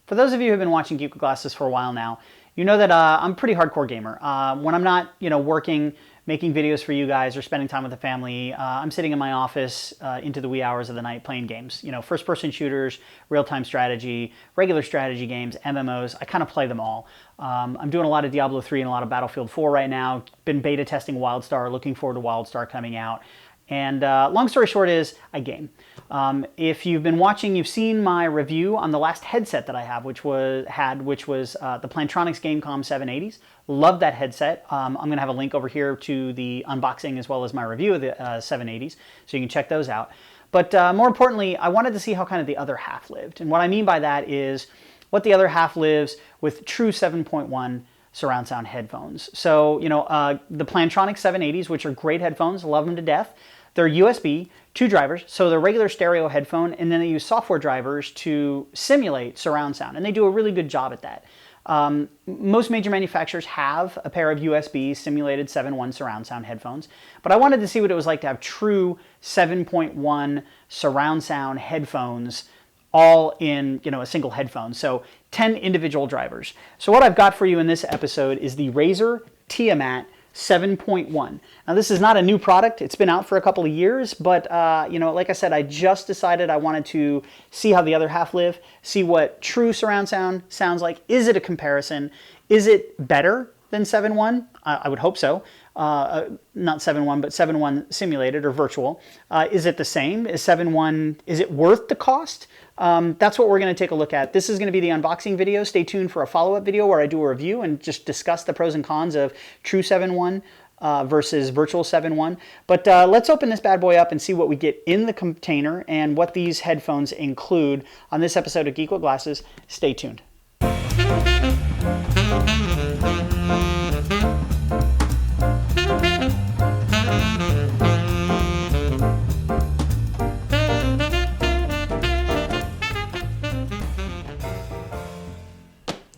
For those of you who have been watching Geek with Glasses for a while now, you know that I'm a pretty hardcore gamer. When I'm not, working, making videos for you guys or spending time with the family, I'm sitting in my office into the wee hours of the night playing games. First-person shooters, real-time strategy, regular strategy games, MMOs. I kind of play them all. I'm doing a lot of Diablo 3 and a lot of Battlefield 4 right now. Been beta testing WildStar, looking forward to WildStar coming out. And long story short is, I game. If you've been watching, you've seen my review on the last headset that I have, which was the Plantronics Gamecom 780s. Love that headset. I'm going to have a link over here to the unboxing as well as my review of the 780s, so you can check those out. But more importantly, I wanted to see how kind of the other half lived. And what I mean by that is what the other half lives with true 7.1 surround sound headphones. So, the Plantronics 780s, which are great headphones, love them to death. They're USB, 2 drivers, so they're regular stereo headphone, and then they use software drivers to simulate surround sound, and they do a really good job at that. Most major manufacturers have a pair of USB simulated 7.1 surround sound headphones, but I wanted to see what it was like to have true 7.1 surround sound headphones all in a single headphone. So 10 individual drivers. So what I've got for you in this episode is the Razer Tiamat 7.1. Now this is not a new product. It's been out for a couple of years, but like I said, I just decided I wanted to see how the other half live, see what true surround sound sounds like. Is it a comparison? Is it better than 7.1? I would hope so. Not 7.1, but 7.1 simulated or virtual. Is it the same? Is 7.1, is it worth the cost? That's what we're going to take a look at. This is going to be the unboxing video. Stay tuned for a follow-up video where I do a review and just discuss the pros and cons of true 7.1 versus virtual 7.1. But let's open this bad boy up and see what we get in the container and what these headphones include on this episode of Geek with Glasses. Stay tuned.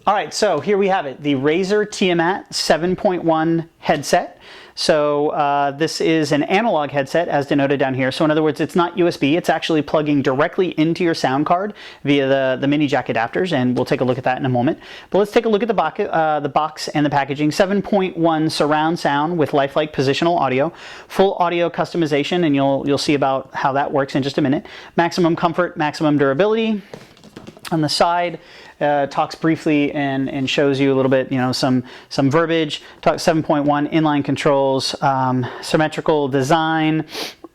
All right, so here we have it, the Razer Tiamat 7.1 headset. So this is an analog headset as denoted down here. So in other words, it's not USB, it's actually plugging directly into your sound card via the mini jack adapters, and we'll take a look at that in a moment. But let's take a look at the box and the packaging. 7.1 surround sound with lifelike positional audio, full audio customization, and you'll see about how that works in just a minute. Maximum comfort, maximum durability. On the side, talks briefly and shows you a little bit, some verbiage. Talks 7.1 inline controls, symmetrical design,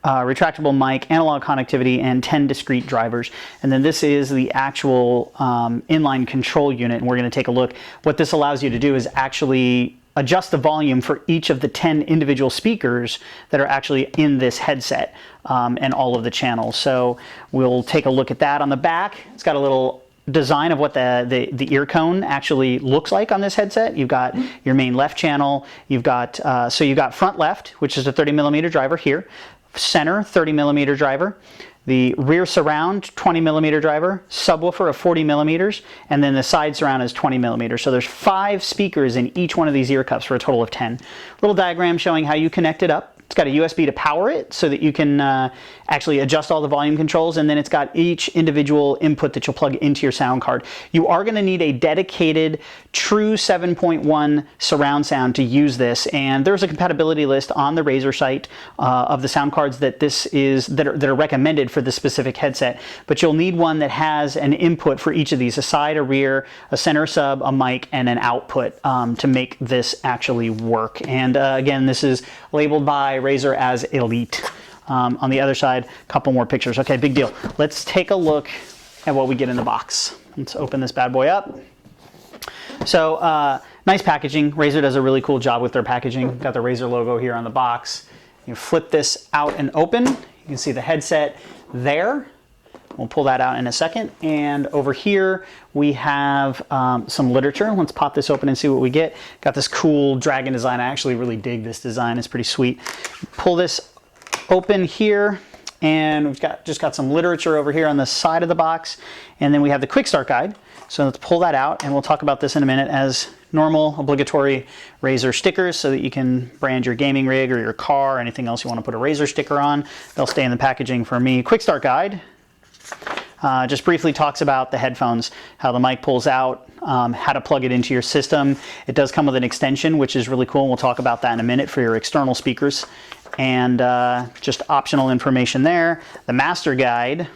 retractable mic, analog connectivity, and 10 discrete drivers. And then this is the actual inline control unit, and we're going to take a look. What this allows you to do is actually adjust the volume for each of the 10 individual speakers that are actually in this headset and all of the channels. So we'll take a look at that. On the back, it's got a little design of what the ear cone actually looks like on this headset. You've got your main left channel. You've got front left, which is a 30mm driver here. Center, 30mm driver. The rear surround, 20mm driver, subwoofer of 40mm, and then the side surround is 20mm. So there's 5 speakers in each one of these ear cups for a total of 10. Little diagram showing how you connect it up. It's got a USB to power it so that you can actually adjust all the volume controls, and then it's got each individual input that you'll plug into your sound card. You are going to need a dedicated true 7.1 surround sound to use this, and there's a compatibility list on the Razer site of the sound cards that are recommended for this specific headset. But you'll need one that has an input for each of these: a side, a rear, a center sub, a mic, and an output to make this actually work. And again, this is labeled by Razer as Elite. On the other side, a couple more pictures. Okay, big deal. Let's take a look at what we get in the box. Let's open this bad boy up. So nice packaging. Razer does a really cool job with their packaging. Got the Razer logo here on the box. You flip this out and open. You can see the headset there. We'll pull that out in a second. And over here we have some literature. Let's pop this open and see what we get. Got this cool dragon design. I actually really dig this design. It's pretty sweet. Pull this open here, and we've just got some literature over here on the side of the box. And then we have the quick start guide. So let's pull that out, and we'll talk about this in a minute. As normal, obligatory Razer stickers so that you can brand your gaming rig or your car or anything else you want to put a Razer sticker on. They'll stay in the packaging for me. Quick start guide. just briefly talks about the headphones, how the mic pulls out, how to plug it into your system. It does come with an extension, which is really cool. We'll talk about that in a minute for your external speakers. And just optional information there. The master guide,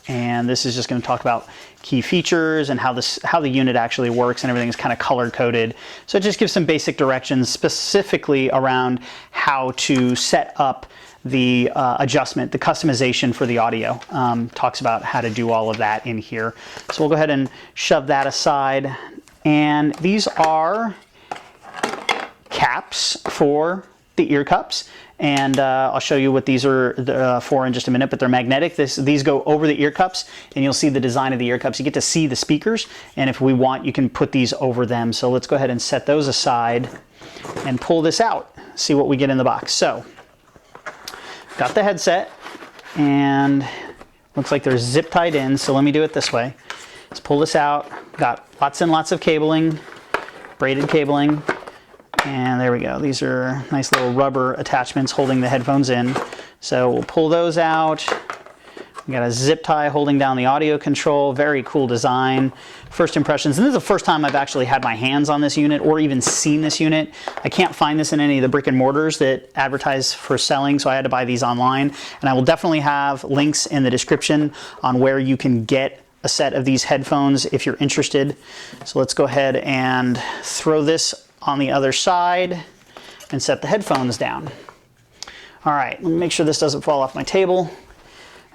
and this is just going to talk about key features and how the unit actually works, and everything is kind of color coded. So it just gives some basic directions specifically around how to set up the adjustment, the customization for the audio. Talks about how to do all of that in here. So we'll go ahead and shove that aside. And these are caps for the ear cups. And I'll show you what these are for in just a minute, but they're magnetic. These go over the ear cups, and you'll see the design of the ear cups. You get to see the speakers, and if we want, you can put these over them. So let's go ahead and set those aside and pull this out, see what we get in the box. So, got the headset, and looks like they're zip tied in, so let me do it this way. Let's pull this out. Got lots and lots of cabling, braided cabling. And there we go. These are nice little rubber attachments holding the headphones in. So we'll pull those out. We got a zip tie holding down the audio control. Very cool design. First impressions. And this is the first time I've actually had my hands on this unit or even seen this unit. I can't find this in any of the brick and mortars that advertise for selling, so I had to buy these online. And I will definitely have links in the description on where you can get a set of these headphones if you're interested. So let's go ahead and throw this on the other side and set the headphones down. All right, let me make sure this doesn't fall off my table.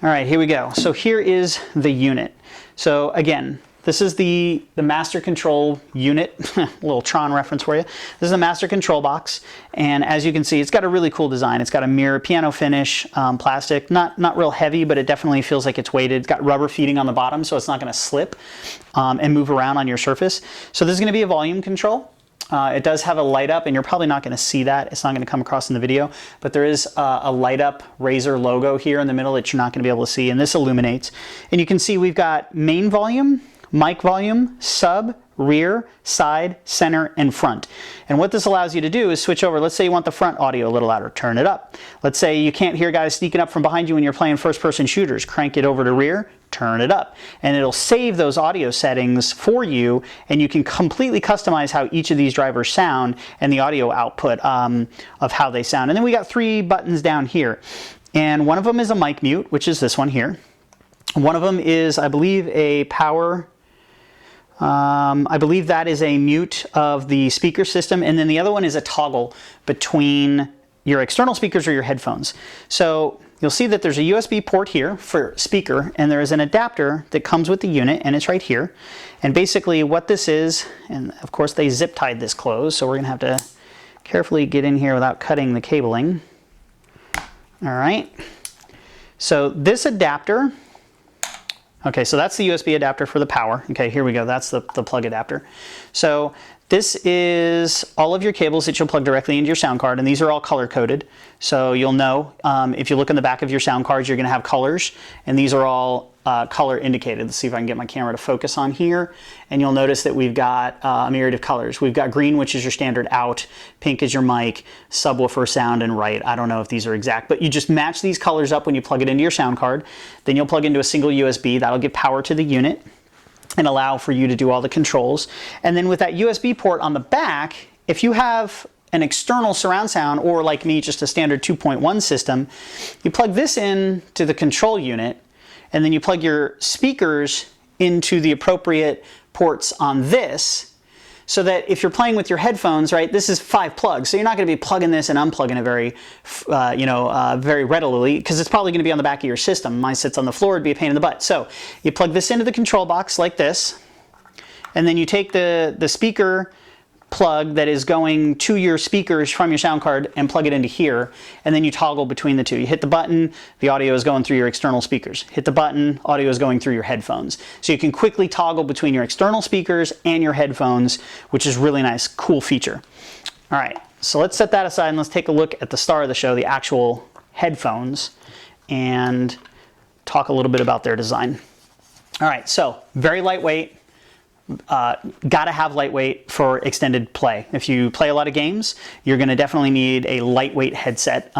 All right, here we go. So here is the unit. So again, this is the master control unit. A little Tron reference for you. This is the master control box, and as you can see, it's got a really cool design. It's got a mirror, piano finish, plastic, not real heavy, but it definitely feels like it's weighted. It's got rubber feeding on the bottom, so it's not going to slip and move around on your surface. So this is going to be a volume control. It does have a light up, and you're probably not going to see that. It's not going to come across in the video, but there is a light up Razer logo here in the middle that you're not going to be able to see, and this illuminates. And you can see we've got main volume, mic volume, sub, rear, side, center, and front. And what this allows you to do is switch over. Let's say you want the front audio a little louder, turn it up. Let's say you can't hear guys sneaking up from behind you when you're playing first-person shooters, crank it over to rear, turn it up. And it'll save those audio settings for you, and you can completely customize how each of these drivers sound and the audio output of how they sound. And then we got 3 buttons down here. And one of them is a mic mute, which is this one here. One of them is, I believe, a power. I believe that is a mute of the speaker system, and then the other one is a toggle between your external speakers or your headphones. So you'll see that there's a USB port here for speaker, and there is an adapter that comes with the unit, and it's right here. And basically what this is, and of course they zip tied this closed, so we're gonna have to carefully get in here without cutting the cabling. All right, so this adapter, okay, so that's the USB adapter for the power. Okay, here we go. That's the plug adapter. So this is all of your cables that you'll plug directly into your sound card, and these are all color coded. So you'll know if you look in the back of your sound cards, you're going to have colors, and these are all color indicated. Let's see if I can get my camera to focus on here, and you'll notice that we've got a myriad of colors. We've got green, which is your standard out, pink is your mic, subwoofer sound, and right. I don't know if these are exact, but you just match these colors up when you plug it into your sound card. Then you'll plug into a single USB. That'll give power to the unit and allow for you to do all the controls. And then with that USB port on the back, if you have an external surround sound, or like me, just a standard 2.1 system, you plug this in to the control unit, and then you plug your speakers into the appropriate ports on this, so that if you're playing with your headphones, right, this is 5 plugs, so you're not going to be plugging this and unplugging it very readily, because it's probably going to be on the back of your system. Mine sits on the floor, it'd be a pain in the butt. So you plug this into the control box like this, and then you take the speaker plug that is going to your speakers from your sound card and plug it into here, and then you toggle between the two. You hit the button, the audio is going through your external speakers. Hit the button, audio is going through your headphones. So you can quickly toggle between your external speakers and your headphones, which is really nice, cool feature. All right, so let's set that aside and let's take a look at the star of the show, the actual headphones, and talk a little bit about their design. All right, so very lightweight, Gotta have lightweight for extended play. If you play a lot of games, you're going to definitely need a lightweight headset.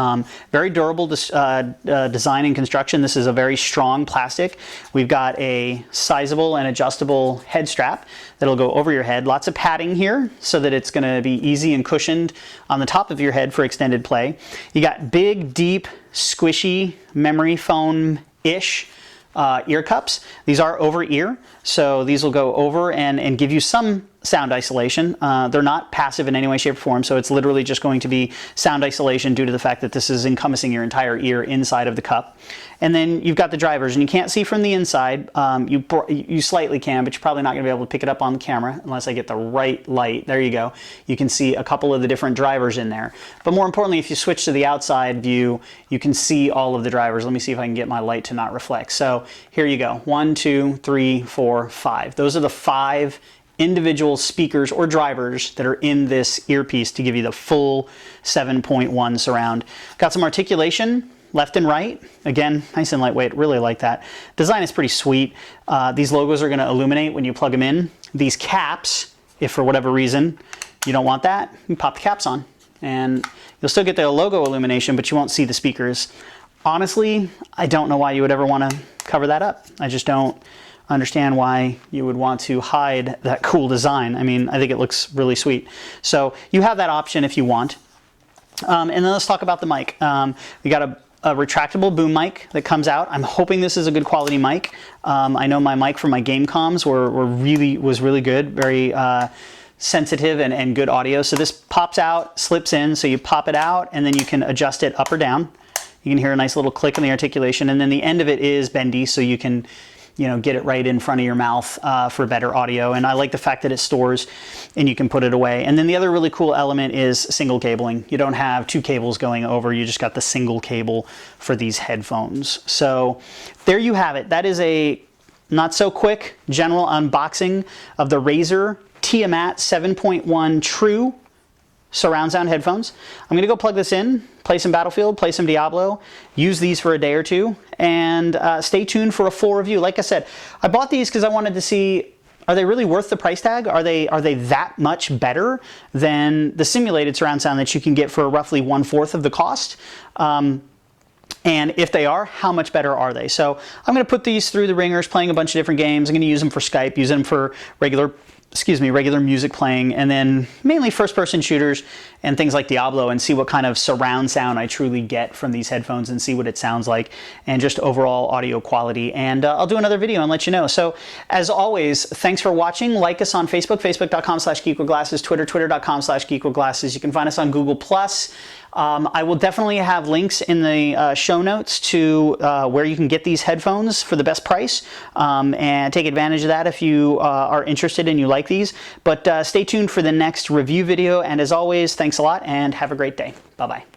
Very durable design and construction. This is a very strong plastic. We've got a sizable and adjustable head strap that'll go over your head. Lots of padding here so that it's going to be easy and cushioned on the top of your head for extended play. You got big, deep, squishy memory foam-ish ear cups. These are over ear, so these will go over and give you some sound isolation. They're not passive in any way, shape, or form, so it's literally just going to be sound isolation due to the fact that this is encompassing your entire ear inside of the cup. And then you've got the drivers, and you can't see from the inside. You slightly can, but you're probably not going to be able to pick it up on the camera unless I get the right light. There you go. You can see a couple of the different drivers in there. But more importantly, if you switch to the outside view, you can see all of the drivers. Let me see if I can get my light to not reflect. So here you go. 1, 2, 3, 4, 5. Those are the 5 individual speakers or drivers that are in this earpiece to give you the full 7.1 surround. Got some articulation left and right. Again, nice and lightweight, really like that. Design is pretty sweet. These logos are going to illuminate when you plug them in. These caps, if for whatever reason you don't want that, you pop the caps on and you'll still get the logo illumination, but you won't see the speakers. Honestly, I don't know why you would ever want to cover that up. I just don't understand why you would want to hide that cool design. I mean, I think it looks really sweet. So you have that option if you want. And then let's talk about the mic. We got a retractable boom mic that comes out. I'm hoping this is a good quality mic. I know my mic from my game comms was really good, very sensitive and good audio. So this pops out, slips in, so you pop it out and then you can adjust it up or down. You can hear a nice little click in the articulation, and then the end of it is bendy, so you can get it right in front of your mouth for better audio. And I like the fact that it stores and you can put it away. And then the other really cool element is single cabling. You don't have 2 cables going over, you just got the single cable for these headphones. So there you have it. That is a not so quick general unboxing of the Razer Tiamat 7.1 True surround sound headphones. I'm gonna go plug this in, play some Battlefield, play some Diablo, use these for a day or two, and stay tuned for a full review. Like I said, I bought these because I wanted to see, are they really worth the price tag? Are they that much better than the simulated surround sound that you can get for roughly 1/4 of the cost? And if they are, how much better are they? So I'm gonna put these through the ringers, playing a bunch of different games. I'm gonna use them for Skype, use them for regular music playing, and then mainly first-person shooters and things like Diablo, and see what kind of surround sound I truly get from these headphones and see what it sounds like and just overall audio quality. And I'll do another video and let you know. So as always, thanks for watching. Like us on Facebook, facebook.com/geekwithglasses, Twitter, twitter.com/geekwithglasses. You can find us on Google+. I will definitely have links in the show notes to where you can get these headphones for the best price, and take advantage of that if you are interested and you like these. But stay tuned for the next review video, and as always, thanks a lot and have a great day. Bye-bye.